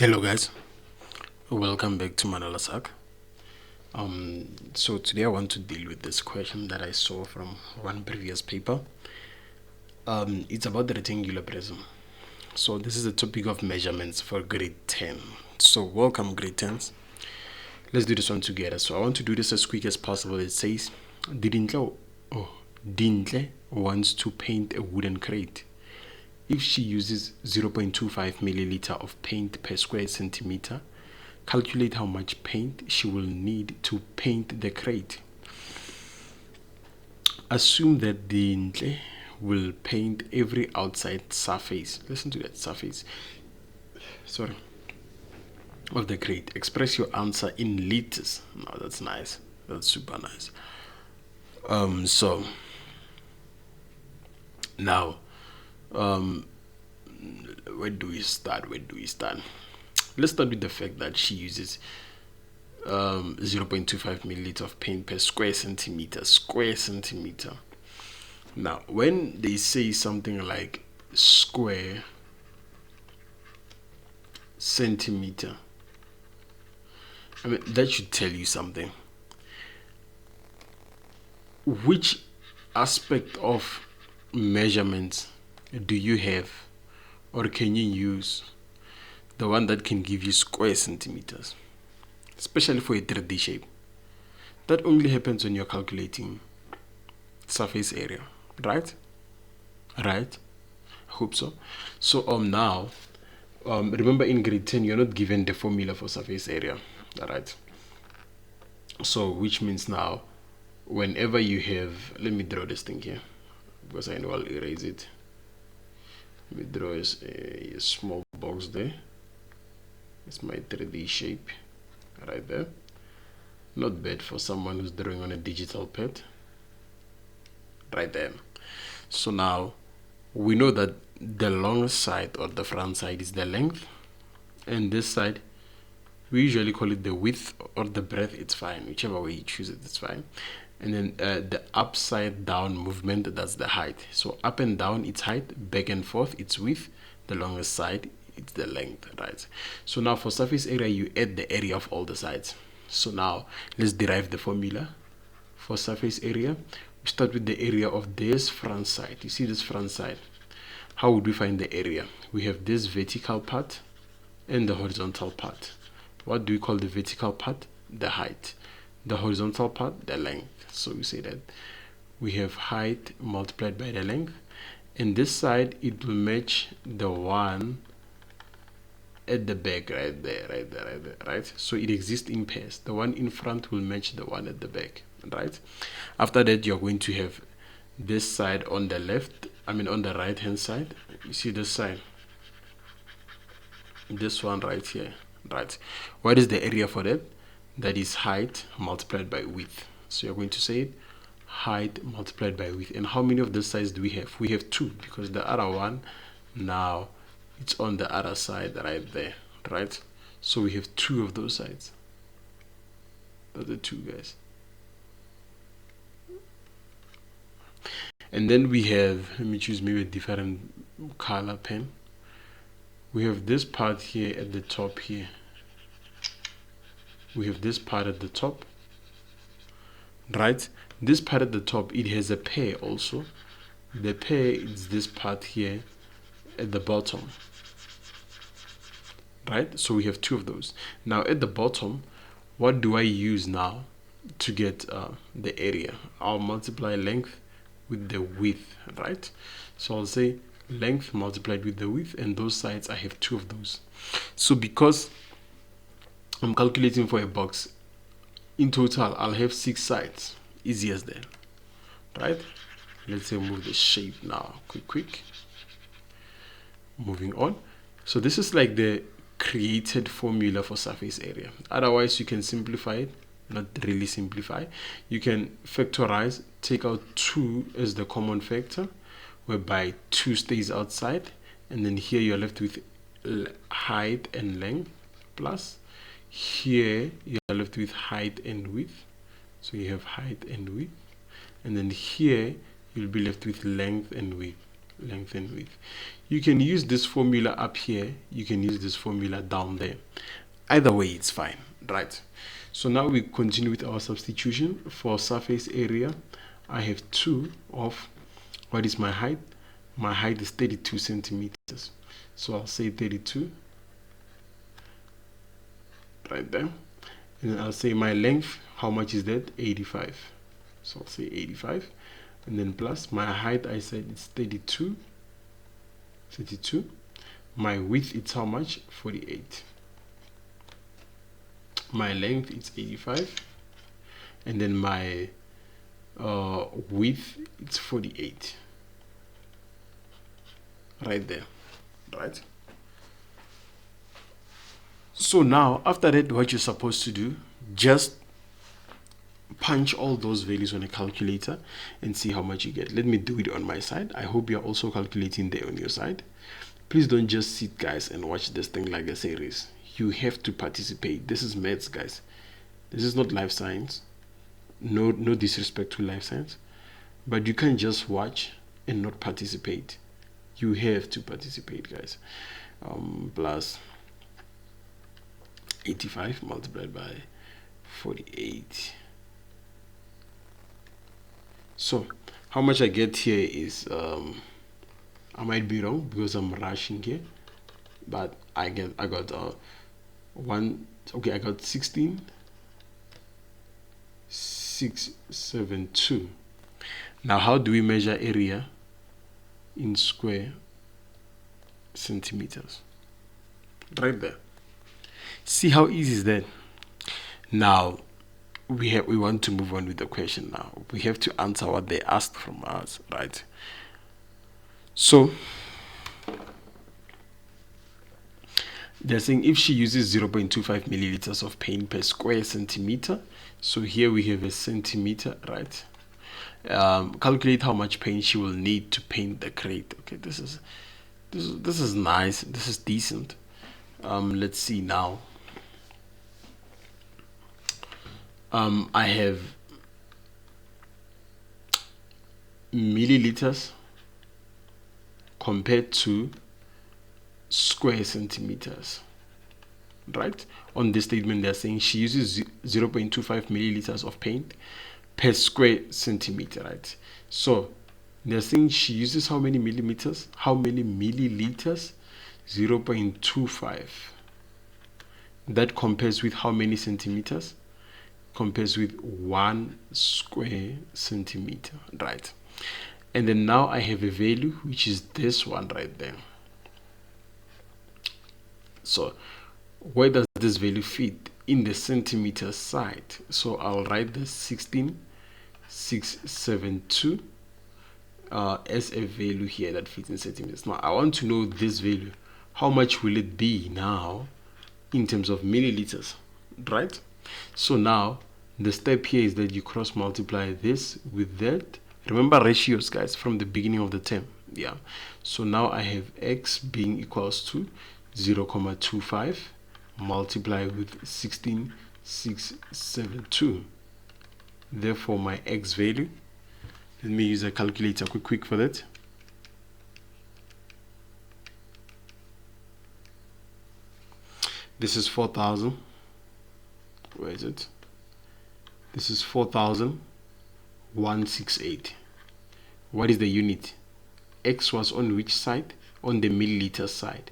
Hello guys, welcome back to Manalasak. So today I want to deal with this question that I saw from one previous paper. It's about the rectangular prism. So this is the topic of measurements for grade 10. So welcome grade 10s. Let's do this one together. So I want to do this as quick as possible. It says, Dintle wants to paint a wooden crate. If she uses 0.25 milliliter of paint per square centimeter, calculate how much paint she will need to paint the crate. Assume that Dintle will paint every outside surface. Listen to that surface. Sorry. Of the crate. Express your answer in liters. Now that's nice. That's super nice. So now, where do we start? Let's start with the fact that she uses 0.25 milliliter of paint per square centimeter. Now, when they say something like square centimeter, I mean, that should tell you something. Which aspect of measurements do you have, or can you use the one that can give you square centimeters, especially for a 3D shape? That only happens when you're calculating surface area, right? I hope so. So now, remember in grade 10 you're not given the formula for surface area, right? So which means now, whenever you have, let me draw this thing here because I know I'll erase it. Let me draw a small box there. It's my 3D shape right there. Not bad for someone who's drawing on a digital pad. Right there. So now we know that the long side or the front side is the length, and this side we usually call it the width or the breadth. It's fine, whichever way you choose it, it's fine. And then the upside down movement, that's the height. So up and down it's height, back and forth it's width, the longest side it's the length, right? So now for surface area you add the area of all the sides. So now let's derive the formula for surface area. We start with the area of this front side. You see this front side, how would we find the area? We have this vertical part and the horizontal part. What do we call the vertical part? The height. The horizontal part, the length. So we say that we have height multiplied by the length, and this side it will match the one at the back, right there, right? So it exists in pairs. The one in front will match the one at the back, right? After that, you're going to have this side on the left, on the right hand side. You see this side, this one right here, right? What is the area for that? That is height multiplied by width. So you're going to say it, height multiplied by width. And how many of these sides do we have? We have two, because the other one now it's on the other side right there, right? So we have two of those sides. Those are the two, guys. And then we have, let me choose maybe a different color pen. We have this part here at the top here. We have this part at the top, right? This part at the top, it has a pair also. The pair is this part here at the bottom, right? So we have two of those. Now at the bottom, what do I use now to get the area? I'll multiply length with the width, right? So I'll say length multiplied with the width, and those sides I have two of those. So because I'm calculating for a box, in total I'll have 6 sides. Easy as that, right? Let's say move the shape now, quick, moving on. So this is like the created formula for surface area. Otherwise you can simplify it, not really simplify. You can factorize, take out 2 as the common factor, whereby 2 stays outside, and then here you're left with height and length, plus here you're left with height and width. So you have height and width, and then here you'll be left with length and width. length and width. You can use this formula up here, you can use this formula down there. Either way, it's fine, right? So now we continue with our substitution. For surface area, I have 2 of, what is my height? My height is 32 centimeters. So I'll say 32 right there. And then I'll say my length, how much is that? 85. So I'll say 85. And then plus my height, I said it's 32. My width, it's how much? 48. My length, it's 85. And then my width, it's 48. Right there, right? So now, after that, what you're supposed to do, just punch all those values on a calculator and see how much you get. Let me do it on my side. I hope you're also calculating there on your side. Please don't just sit, guys, and watch this thing like a series. You have to participate. This is maths, guys. This is not life science. No disrespect to life science, but you can't just watch and not participate. You have to participate, guys. Plus 85 multiplied by 48. So how much I get here is I might be wrong because I'm rushing here, but I got one. Okay, I got 16,672. Now how do we measure area in square centimeters? Right there. See how easy is that? Now we want to move on with the question. Now we have to answer what they asked from us, right? So they're saying if she uses 0.25 milliliters of paint per square centimeter, so here we have a centimeter, right? Calculate how much paint she will need to paint the crate. Okay, this is nice, this is decent. Let's see now. I have milliliters compared to square centimeters, right? On this statement, they're saying she uses 0.25 milliliters of paint per square centimeter, right? So they're saying she uses how many millimeters? How many milliliters? 0.25. That compares with how many centimeters? Compares with 1 square centimeter, right? And then now I have a value which is this one right there. So where does this value fit? In the centimeter side. So I'll write the 16,672 as a value here that fits in centimeters. Now I want to know this value. How much will it be now in terms of milliliters, right? So now the step here is that you cross multiply this with that. Remember ratios, guys, from the beginning of the term. Yeah. So now I have x being equals to 0.25 multiply with 16,672. Therefore my x value, let me use a calculator quick for that. This is 4,000. Where is it? This is 4,168. What is the unit? X was on which side? On the milliliter side.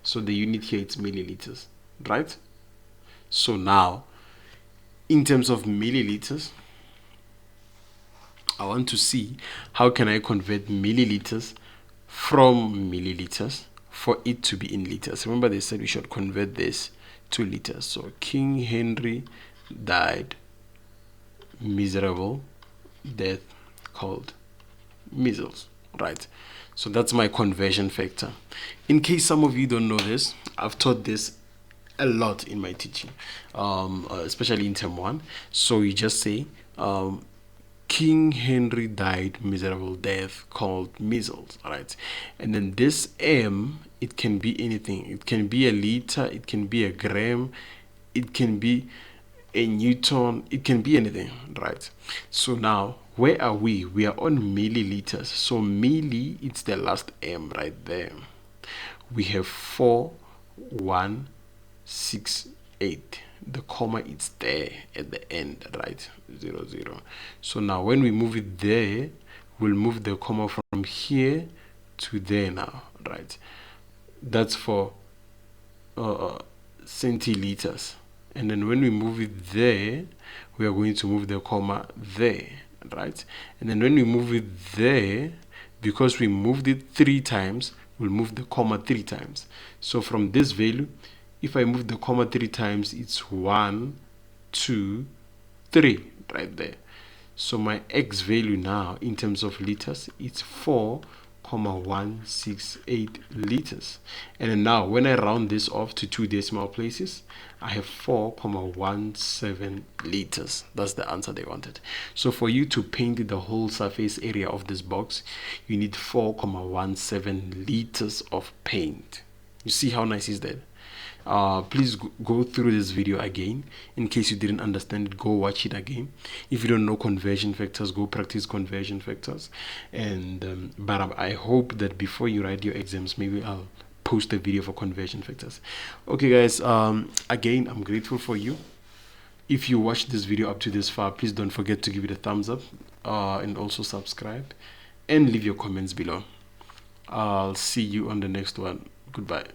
So the unit here is milliliters, right? So now, in terms of milliliters, I want to see how can I convert milliliters from milliliters for it to be in liters. Remember they said we should convert this to liters. So King Henry died miserable death called measles, right? So that's my conversion factor. In case some of you don't know this, I've taught this a lot in my teaching, especially in term 1. So you just say King Henry died miserable death called measles, right? And then this M, it can be anything. It can be a liter, it can be a gram, it can be a Newton, it can be anything, right? So now, where are we? We are on milliliters. So milli, it's the last M right there. We have 4168. The comma is there at the end, right? 00. So now when we move it there, we'll move the comma from here to there now, right? That's for centiliters. And then when we move it there, we are going to move the comma there, right? And then when we move it there, because we moved it 3 times, we'll move the comma 3 times. So from this value, if I move the comma 3 times, it's 1, 2, 3 right there. So my x value now in terms of liters, it's 4,168 liters. And then now when I round this off to 2 decimal places, I have 4,17 liters. That's the answer they wanted. So for you to paint the whole surface area of this box, you need 4,17 liters of paint. You see how nice is that? Please go through this video again. In case you didn't understand it, go watch it again. If you don't know conversion factors, go practice conversion factors. And but I hope that before you write your exams, maybe I'll post a video for conversion factors. Okay guys, again, I'm grateful for you. If you watched this video up to this far, please don't forget to give it a thumbs up, and also subscribe and leave your comments below. I'll see you on the next one. Goodbye.